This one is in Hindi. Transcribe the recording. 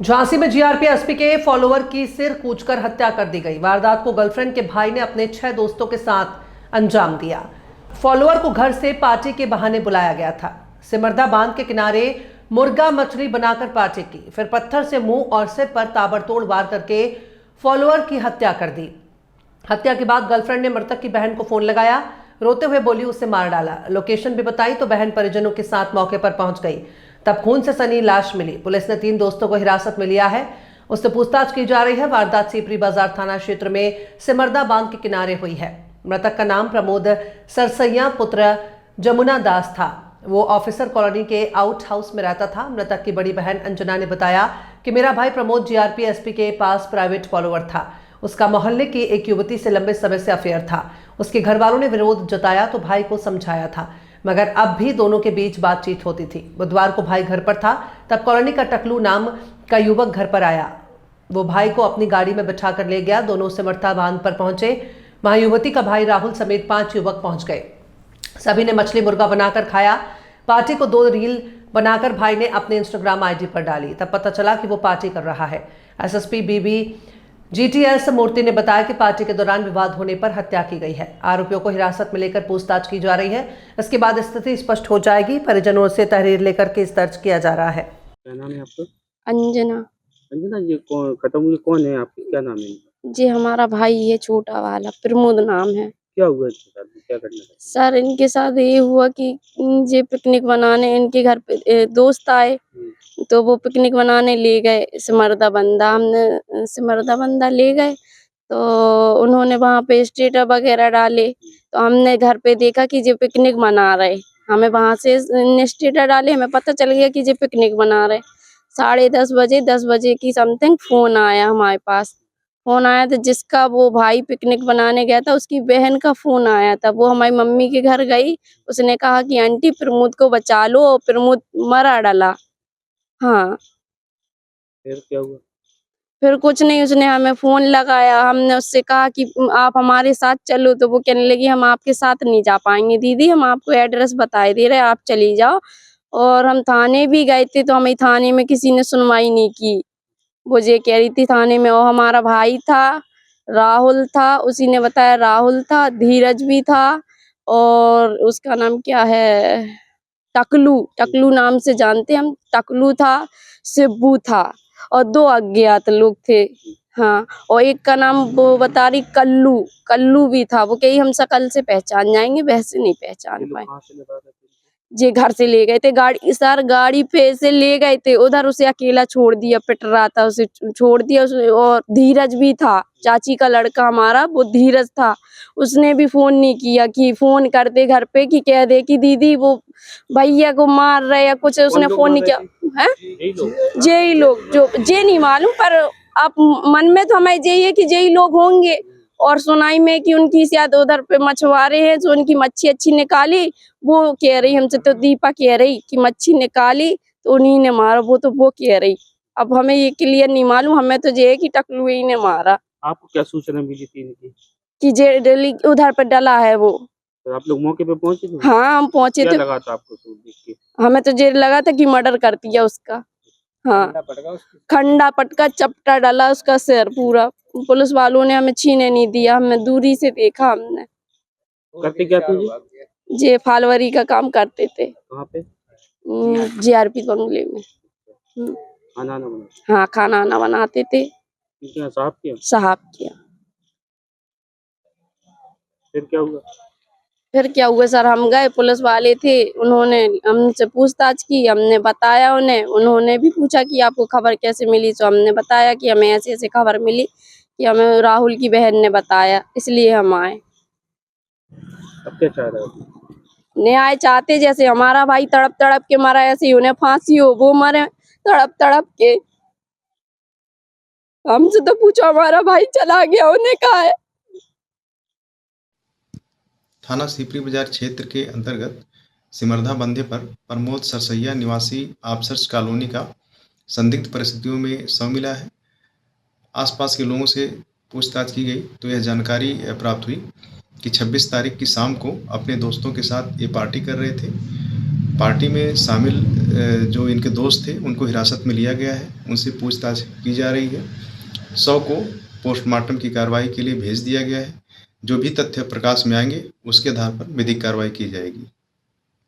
झांसी में जीआरपी एसपी के फॉलोअर की सिर कूचकर हत्या कर दी गई। वारदात को गर्लफ्रेंड के भाई ने अपने 6 दोस्तों के साथ अंजाम दिया। फॉलोअर को घर से पार्टी के बहाने बुलाया गया था। सिमरदा बांध के किनारे मुर्गा मछली बनाकर पार्टी की, फिर पत्थर से मुंह और सिर पर ताबड़तोड़ वार करके फॉलोअर की हत्या कर दी। हत्या के बाद गर्लफ्रेंड ने मृतक की बहन को फोन लगाया, रोते हुए बोली उसे मार डाला। लोकेशन भी बताई तो बहन परिजनों के साथ मौके पर पहुंच गई। तब खून से सनी लाश मिली। पुलिस ने 3 दोस्तों को हिरासत में लिया है, उससे पूछताछ की जा रही है। वारदात सीपरी बाजार थाना क्षेत्र में सिमरदा बांध के किनारे हुई है। मृतक का नाम प्रमोद सरसैया पुत्र जमुना दास था। वो ऑफिसर कॉलोनी के आउट हाउस में रहता था। मृतक की बड़ी बहन अंजना ने बताया कि मेरा भाई प्रमोद जीआरपी एसपी के पास प्राइवेट फॉलोअर था। उसका मोहल्ले की एक युवती से लंबे समय से अफेयर था। उसके घर वालों ने विरोध जताया तो भाई को समझाया था, मगर अब भी दोनों के बीच बातचीत होती थी। बुधवार को भाई घर पर था, तब कॉलोनी का टकलू नाम का युवक घर पर आया। वो भाई को अपनी गाड़ी में बिठा कर ले गया। दोनों सिमरदा बांध पर पहुंचे। वहां युवती का भाई राहुल समेत 5 युवक पहुंच गए। सभी ने मछली मुर्गा बनाकर खाया। पार्टी को 2 रील बनाकर भाई ने अपने इंस्टाग्राम आईडी पर डाली। तब पता चला कि वो पार्टी कर रहा है। एसएसपी बीबी जीटीएस मूर्ति ने बताया कि पार्टी के दौरान विवाद होने पर हत्या की गई है। आरोपियों को हिरासत में लेकर पूछताछ की जा रही है। इसके बाद स्थिति स्पष्ट हो जाएगी। परिजनों से तहरीर लेकर केस दर्ज किया जा रहा है। क्या नाम है आपका? अंजना। अंजना, ये कौन खत्म हुई? कौन है आपकी? क्या नाम है इनका? जी हमारा भाई है, छोटा वाला प्रमोद नाम है। क्या हुआ इसके साथ? क्या करना था? सर इनके साथ ये हुआ कि ये पिकनिक बनाने इनके घर पे दोस्त आए, तो वो पिकनिक बनाने ले गए सिमरदा बंदा। हमने सिमरदा बंदा ले गए तो उन्होंने वहाँ पे स्टेटस वगैरह डाले, तो हमने घर पे देखा कि ये पिकनिक मना रहे। हमें वहाँ से स्टेटस डाले, हमें पता चल गया कि ये पिकनिक मना रहे। 10:30 बजे 10 बजे की समथिंग फोन आया हमारे पास। फोन आया तो जिसका वो भाई पिकनिक बनाने गया था उसकी बहन का फोन आया था। वो हमारी मम्मी के घर गई, उसने कहा कि आंटी प्रमोद को बचा लो और प्रमोद मरा डाला। हाँ, फिर क्या हुआ? फिर कुछ नहीं, उसने हमें फोन लगाया। हमने उससे कहा कि आप हमारे साथ चलो, तो वो कहने लगी हम आपके साथ नहीं जा पाएंगे दीदी, हम आपको एड्रेस बताए दे रहे हैं, आप चली जाओ। और हम थाने भी गए थे तो हमें थाने में किसी ने सुनवाई नहीं की। वो ये कह रही थी थाने में, और हमारा भाई था, राहुल था, उसी ने बताया राहुल था, धीरज भी था, और उसका नाम क्या है, टकलू, टकलू नाम से जानते हम, टकलू था, शिब्बू था, और 2 अज्ञात लोग थे। हाँ, और एक का नाम वो बता रही कल्लू, कल्लू भी था। वो कही हम शकल से पहचान जाएंगे, वैसे नहीं ये पहचान लोग पाए। कहाँ से लगा रहे थे? जे घर से ले गए थे, गाड़ी सर गाड़ी पे से ले गए थे उधर, उसे अकेला छोड़ दिया, पिट रहा था उसे छोड़ दिया और धीरज भी था, चाची का लड़का हमारा, वो धीरज था। उसने भी फोन नहीं किया कि फोन कर दे घर पे कि कह दे कि दीदी वो भैया को मार रहे या कुछ, कौन उसने लोग फोन मार नहीं रहे किया थे? है। यही लोग? जेई लोग, जो जे नहीं मालूम, पर आप मन में तो हमें यही है कि जेई लोग होंगे। और सुनाई में कि उनकी शायद उधर पे मछुआरे हैं जो उनकी मच्छी अच्छी निकाली, वो कह रही हमसे, तो दीपा कह रही कि मच्छी निकाली तो उन्हीं ने मारा, वो कह रही। अब हमें ये क्लियर नहीं मालूम, हमें तो ये है कि टकलू ही ने मारा, आपको क्या सूचना मिली थी इनकी? कि जे डेली उधर पे डला है वो। तो आप लोग मौके पे पहुंचे थे? हाँ हम पहुंचे क्या थे, लगा था आपको सूट देख के? हमें तो ये लगा था कि मर्डर कर दिया उसका। हाँ, खंडा पटका चपटा डाला उसका सिर पूरा। पुलिस वालों ने हमें छीने नहीं दिया, हमें दूरी से देखा हमने। करते क्या थे ये? जे फालवरी का काम करते थे, कहाँ पे? जीआरपी बंगले में। खाना ना बना? हाँ, खाना वाना बनाते थे। क्या साहब किया? साहब किया। फिर क्या हुआ? फिर क्या हुआ सर, हम गए, पुलिस वाले थे, उन्होंने हमसे पूछताछ की, हमने बताया उन्हें, उन्होंने भी पूछा कि आपको खबर कैसे मिली, तो हमने बताया कि हमें ऐसे ऐसे खबर मिली, कि हमें राहुल की बहन ने बताया, इसलिए हम आए। अब क्या चाह रहे हो? न्याय चाहते, जैसे हमारा भाई तड़प तड़प के मरा, ऐसे ही उन्हें फांसी हो, वो मरे तड़प तड़प के। हमसे तो पूछो, हमारा भाई चला गया, उन्हें कहा है। थाना सीपरी बाजार क्षेत्र के अंतर्गत सिमरदा बंधे पर प्रमोद सरसैया निवासी आफसर्स कॉलोनी का संदिग्ध परिस्थितियों में शव मिला है। आसपास के लोगों से पूछताछ की गई तो यह जानकारी प्राप्त हुई कि 26 तारीख की शाम को अपने दोस्तों के साथ ये पार्टी कर रहे थे। पार्टी में शामिल जो इनके दोस्त थे उनको हिरासत में लिया गया है, उनसे पूछताछ की जा रही है। शव को पोस्टमार्टम की कार्रवाई के लिए भेज दिया गया है। जो भी तथ्य प्रकाश में आएंगे उसके आधार पर विधिक कार्रवाई की जाएगी।